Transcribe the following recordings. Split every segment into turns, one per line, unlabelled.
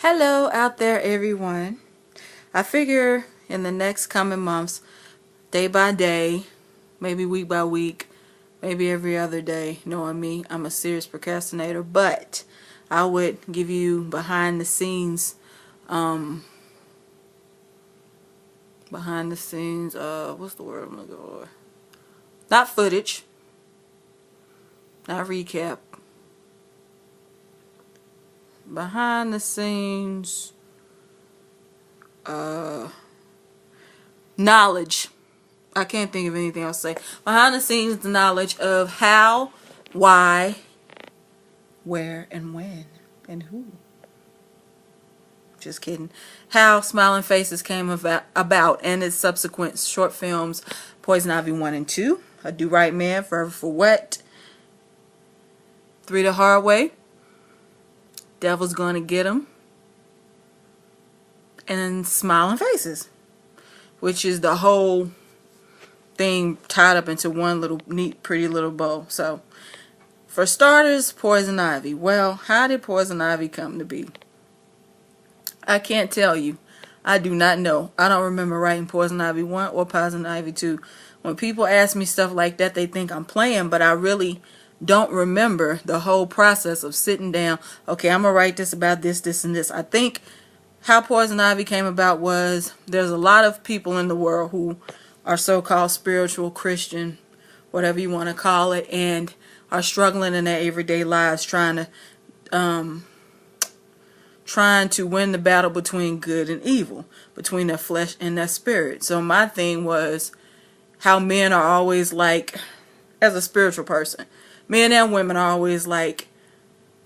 Hello out there, everyone. I figure in the next coming months, day by day, maybe week by week, maybe every other day, knowing me, I'm a serious procrastinator, but I would give you behind the scenes, what's the word I'm looking for? Not footage, not recap. Behind the scenes, knowledge. I can't think of anything else to say. Behind the scenes knowledge of how, why, where, and when, and who. Just kidding. How Smiling Faces came about and its subsequent short films, Poison Ivy 1 and 2, A Do Right Man, Forever for What, 3 the Hard Way, Devil's Gonna Get 'Em, and Smiling Faces, which is the whole thing tied up into one little neat pretty little bow. So for starters, Poison Ivy. Well, how did Poison Ivy come to be? I can't tell you. I do not know. I don't remember writing Poison Ivy 1 or Poison Ivy 2. When people ask me stuff like that, they think I'm playing, but I really don't remember the whole process of sitting down. Okay, I'm going to write this about this, this, and this. I think how Poison Ivy came about was there's a lot of people in the world who are so-called spiritual, Christian, whatever you want to call it, and are struggling in their everyday lives trying to win the battle between good and evil, between their flesh and their spirit. So my thing was how men are always like, as a spiritual person, men and women are always like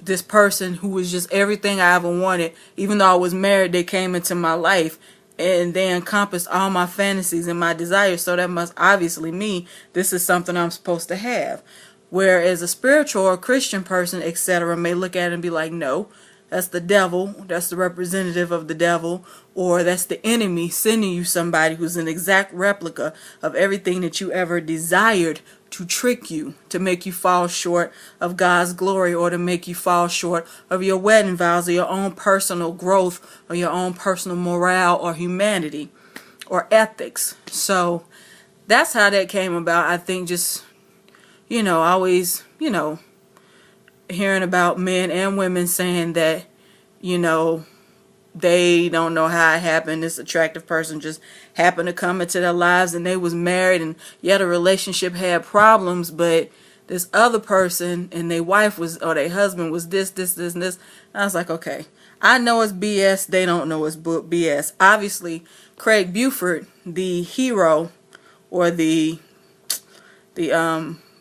this person who was just everything I ever wanted. Even though I was married, they came into my life and they encompassed all my fantasies and my desires. So that must obviously mean this is something I'm supposed to have. Whereas a spiritual or Christian person, etc., may look at it and be like, no, that's the devil, that's the representative of the devil, or that's the enemy sending you somebody who's an exact replica of everything that you ever desired, to trick you, to make you fall short of God's glory, or to make you fall short of your wedding vows, or your own personal growth, or your own personal morale, or humanity, or ethics. So that's how that came about. I think just, always, hearing about men and women saying that, they don't know how it happened. This attractive person just happened to come into their lives and they was married, and yet a relationship had problems, but this other person and their wife was, or their husband was this, and this. And I was like, okay, I know it's BS. They don't know it's BS. Obviously, Craig Buford, the hero or the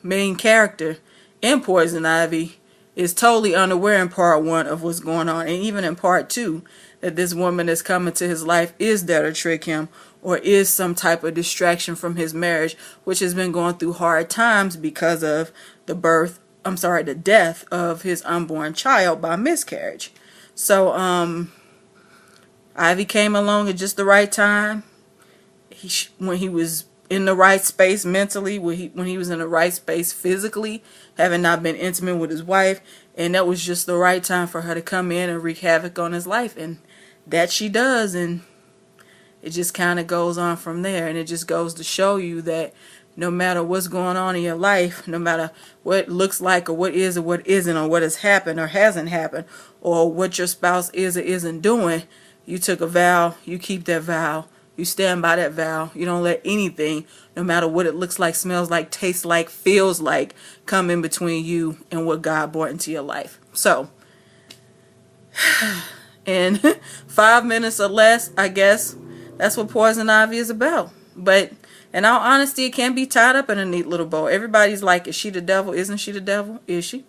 main character in Poison Ivy, is totally unaware in part 1 of what's going on, and even in part 2, that this woman that's coming to his life is there to trick him, or is some type of distraction from his marriage, which has been going through hard times because of the death of his unborn child by miscarriage. So Ivy came along at just the right time. When he was in the right space mentally, when he was in the right space physically, having not been intimate with his wife, and that was just the right time for her to come in and wreak havoc on his life, and that she does, and it just kind of goes on from there. And it just goes to show you that no matter what's going on in your life, no matter what it looks like, or what is or what isn't, or what has happened or hasn't happened, or what your spouse is or isn't doing, you took a vow, you keep that vow. You stand by that vow. You don't let anything, no matter what it looks like, smells like, tastes like, feels like, come in between you and what God brought into your life. So, in 5 minutes or less, I guess, that's what Poison Ivy is about. But in all honesty, it can be tied up in a neat little bow. Everybody's like, is she the devil? Isn't she the devil? Is she?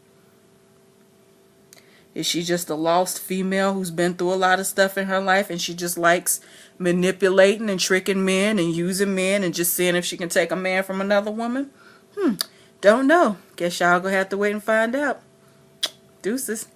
Is she just a lost female who's been through a lot of stuff in her life, and she just likes manipulating and tricking men and using men and just seeing if she can take a man from another woman? Don't know. Guess y'all gonna have to wait and find out. Deuces.